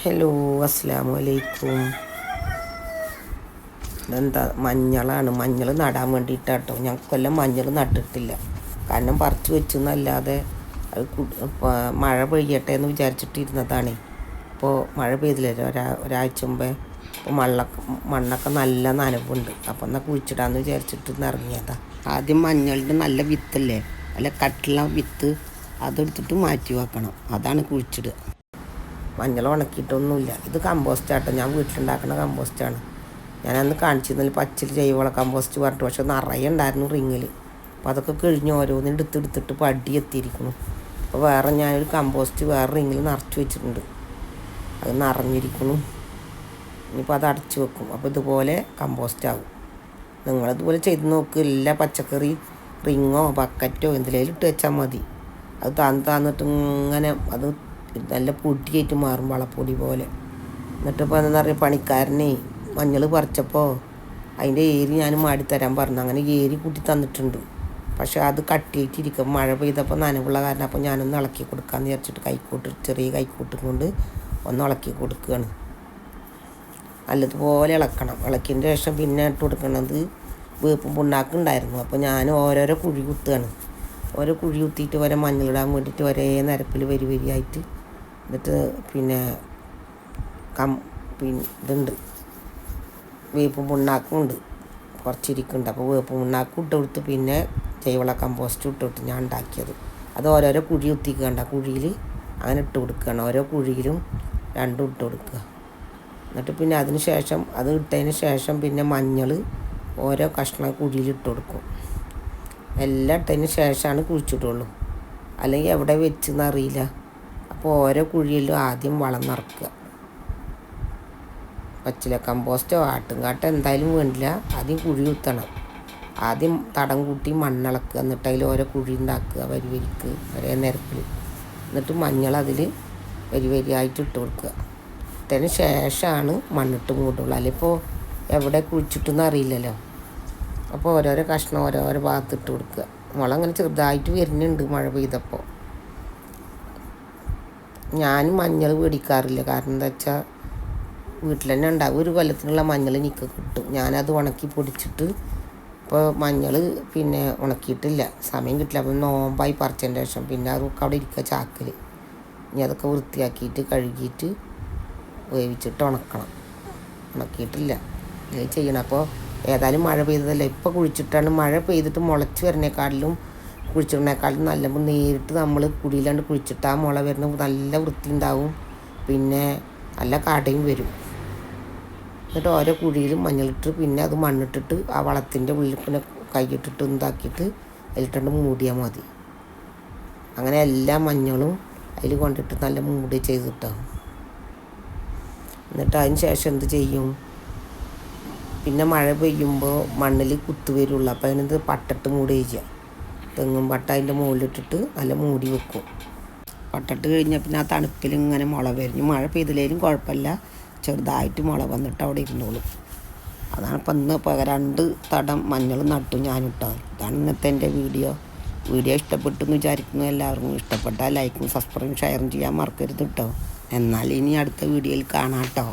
Hello, അസ്സലാമു അലൈക്കും. ഇതെന്താ മഞ്ഞളാണ്. മഞ്ഞൾ നടാൻ വേണ്ടിയിട്ടാട്ടോ. ഞാൻ കൊല്ലം മഞ്ഞൾ നട്ടിട്ടില്ല. കാരണം പറിച്ച് വെച്ചെന്നല്ലാതെ അത് മഴ പെയ്യട്ടെ എന്ന് വിചാരിച്ചിട്ടിരുന്നതാണ്. ഇപ്പോൾ മഴ പെയ്തില്ലല്ലോ ഒരാഴ്ച മുമ്പേ. ഇപ്പോൾ മണ്ണൊക്കെ നല്ല നനവുണ്ട്. അപ്പോൾ എന്നാൽ കുഴിച്ചിടാമെന്ന് വിചാരിച്ചിട്ട് ഇറങ്ങിയതാണ്. ആദ്യം മഞ്ഞളിൻ്റെ നല്ല വിത്തല്ലേ, നല്ല കട്ടിയുള്ള വിത്ത്, അതെടുത്തിട്ട് മാറ്റി വെക്കണം. അതാണ് കുഴിച്ചിടുക. മഞ്ഞൾ ഉണക്കിയിട്ടൊന്നുമില്ല. ഇത് കമ്പോസ്റ്റാട്ടോ, ഞാൻ വീട്ടിലുണ്ടാക്കുന്ന കമ്പോസ്റ്റാണ്. ഞാനന്ന് കാണിച്ചിരുന്നതിൽ പച്ചിൽ ജൈവവള കമ്പോസ്റ്റ് പറഞ്ഞിട്ട്, പക്ഷെ നിറയെ ഉണ്ടായിരുന്നു റിങ്ങിൽ. അപ്പോൾ അതൊക്കെ കഴിഞ്ഞ് ഓരോന്നിനും എടുത്തിട്ട് പടി എത്തിയിരിക്കുന്നു. അപ്പോൾ വേറെ ഞാനൊരു കമ്പോസ്റ്റ് വേറെ റിങ്ങിൽ നിറച്ച് വെച്ചിട്ടുണ്ട്. അത് നിറഞ്ഞിരിക്കുന്നു. ഇനിയിപ്പോൾ അത് അടച്ച് വെക്കും. അപ്പോൾ ഇതുപോലെ കമ്പോസ്റ്റ് ആകും. നിങ്ങളിതുപോലെ ചെയ്ത് നോക്ക്. എല്ലാ പച്ചക്കറി റിങ്ങോ ബക്കറ്റോ എന്തിലേലും ഇട്ട് വെച്ചാൽ മതി. അത് താന്നിട്ട് ഇങ്ങനെ അത് നല്ല പൊടിയായിട്ട് മാറും, വളപ്പൊടി പോലെ. എന്നിട്ടിപ്പോൾ എന്താ പറയുക, പണിക്കാരനെ മഞ്ഞൾ പറിച്ചപ്പോൾ അതിൻ്റെ ഏരി ഞാൻ മാടിത്തരാൻ പറഞ്ഞു. അങ്ങനെ ഏരി കൂട്ടി തന്നിട്ടുണ്ട്. പക്ഷെ അത് കട്ടിയായിട്ടിരിക്കും. മഴ പെയ്തപ്പോൾ നനവുള്ള കാരണം അപ്പോൾ ഞാനൊന്ന് ഇളക്കി കൊടുക്കാമെന്ന് വിചാരിച്ചിട്ട് ചെറിയ കൈക്കൂട്ടും കൊണ്ട് ഒന്ന് ഇളക്കി കൊടുക്കുകയാണ്. നല്ലതുപോലെ ഇളക്കണം. ഇളക്കിയതിന് ശേഷം പിന്നെ ഇട്ട് കൊടുക്കണത് വേപ്പും പുണ്ണാക്ക് ഉണ്ടായിരുന്നു. അപ്പോൾ ഞാൻ ഓരോരോ കുഴി കുത്തുകയാണ്. ഓരോ കുഴി കുത്തിയിട്ട് ഓരോ മഞ്ഞളിടാൻ വേണ്ടിയിട്ട് ഒരേ നിരപ്പിൽ വരിയായിട്ട്. എന്നിട്ട് പിന്നെ ഇതുണ്ട്, വേപ്പും പുണ്ണാക്കും ഉണ്ട്, കുറച്ചിരിക്കുന്നുണ്ട്. അപ്പോൾ വേപ്പും പുണ്ണാക്കും ഇട്ട് കൊടുത്ത് പിന്നെ ജൈവവള കമ്പോസ്റ്റ് ഇട്ട് ഞാൻ ഉണ്ടാക്കിയത്. അത് ഓരോരോ കുഴി കുത്തിക്കണ്ട, കുഴിയിൽ അങ്ങനെ ഇട്ട് കൊടുക്കുകയാണ്. ഓരോ കുഴിയിലും രണ്ടും ഇട്ട് കൊടുക്കുക. എന്നിട്ട് പിന്നെ അതിന് ശേഷം അത് ഇട്ടതിന് ശേഷം പിന്നെ മഞ്ഞൾ ഓരോ കഷ്ണം കുഴിയിൽ ഇട്ട് കൊടുക്കും. എല്ലാം ഇട്ടതിന് ശേഷമാണ് കുഴിച്ചിട്ടുള്ളൂ. അല്ലെങ്കിൽ എവിടെ വെച്ചെന്ന് അറിയില്ല. അപ്പോൾ ഓരോ കുഴിയിലും ആദ്യം വളം നിറക്കുക. പച്ചില കമ്പോസ്റ്റോ ആട്ടുംകാട്ടോ എന്തായാലും വേണ്ടില്ല. ആദ്യം കുഴി കുത്തണം. ആദ്യം തടം കൂട്ടി മണ്ണിളക്കുക. എന്നിട്ട് അതിൽ ഓരോ കുഴി ഉണ്ടാക്കുക, വരിക്ക് ഒരേ നിരപ്പിൽ. എന്നിട്ട് മഞ്ഞൾ അതിൽ വരിയായിട്ട് ഇട്ട് കൊടുക്കുക. ഇട്ടതിന് ശേഷമാണ് മണ്ണിട്ട് മൂടുള്ളൂ. അല്ലെങ്കിൽ എവിടെ കുഴിച്ചിട്ടെന്ന് അറിയില്ലല്ലോ. അപ്പോൾ ഓരോരോ കഷ്ണം ഓരോരോ ഭാഗത്ത് ഇട്ട് കൊടുക്കുക. മുള അങ്ങനെ ചെറുതായിട്ട് വരുന്നുണ്ട് മഴ പെയ്തപ്പോൾ. ഞാൻ മഞ്ഞൾ മേടിക്കാറില്ല. കാരണം എന്താ വെച്ചാൽ വീട്ടിൽ തന്നെ ഉണ്ടാകും. ഒരു കൊല്ലത്തിനുള്ള മഞ്ഞൾ എനിക്ക് കിട്ടും. ഞാനത് ഉണക്കി പൊടിച്ചിട്ട് ഇപ്പോൾ മഞ്ഞൾ പിന്നെ ഉണക്കിയിട്ടില്ല, സമയം കിട്ടില്ല. അപ്പം നോമ്പായി പറിച്ചതിന് ശേഷം പിന്നെ അതൊക്കെ അവിടെ ഇരിക്കുക ചാക്കിൽ. ഇനി അതൊക്കെ വൃത്തിയാക്കിയിട്ട് കഴുകിയിട്ട് വേവിച്ചിട്ട് ഉണക്കണം. ഉണക്കിയിട്ടില്ല, ഇത് ചെയ്യണം. അപ്പോൾ ഏതായാലും മഴ പെയ്തതല്ലേ. ഇപ്പോൾ കുഴിച്ചിട്ടാണ് മഴ പെയ്തിട്ട് മുളച്ച് വരുന്നേക്കാളിലും കുഴിച്ചിടുന്നേക്കാളും നല്ല നേരിട്ട് നമ്മൾ കുടിയിലാണ്ട് കുഴിച്ചിട്ട് ആ മുള വരുന്ന നല്ല വൃത്തി ഉണ്ടാവും. പിന്നെ നല്ല കടയും വരും. എന്നിട്ട് ഓരോ കുഴിയിലും മഞ്ഞളിട്ട് പിന്നെ അത് മണ്ണിട്ടിട്ട് ആ വളത്തിൻ്റെ ഉള്ളിൽ പിന്നെ കൈയിട്ടിട്ട് എന്താക്കിയിട്ട് അതിലിട്ടുണ്ട് മൂടിയാൽ മതി. അങ്ങനെ എല്ലാ മഞ്ഞളും അതിൽ കൊണ്ടിട്ട് നല്ല മൂടി ചെയ്തിട്ടാവും. എന്നിട്ട് അതിന് ശേഷം എന്ത് ചെയ്യും, പിന്നെ മഴ പെയ്യുമ്പോൾ മണ്ണിൽ കുത്തു വരുള്ളൂ. അപ്പോൾ അതിനത് പട്ടിട്ട് മൂടി ചെയ്യുക. തെങ്ങും പട്ട അതിൻ്റെ മുകളിലിട്ടിട്ട് നല്ല മൂടി വെക്കും. പട്ടിട്ട് കഴിഞ്ഞാൽ പിന്നെ ആ തണുപ്പിൽ ഇങ്ങനെ മുള വരും. മഴ പെയ്തില്ലേലും കുഴപ്പമില്ല, ചെറുതായിട്ട് മുള വന്നിട്ട് അവിടെ ഇരുന്നോളും. അതാണ് ഇപ്പം ഇന്ന് 2 തടം മഞ്ഞൾ നട്ടു ഞാനിട്ടോ. ഇതാണ് ഇന്നത്തെ എൻ്റെ വീഡിയോ ഇഷ്ടപ്പെട്ടു എന്ന് വിചാരിക്കുന്നു. എല്ലാവർക്കും ഇഷ്ടപ്പെട്ടാൽ ലൈക്കും സബ്സ്ക്രൈബും ഷെയറും ചെയ്യാൻ മറക്കരുത് കേട്ടോ. എന്നാൽ ഇനി അടുത്ത വീഡിയോയിൽ കാണാം കേട്ടോ.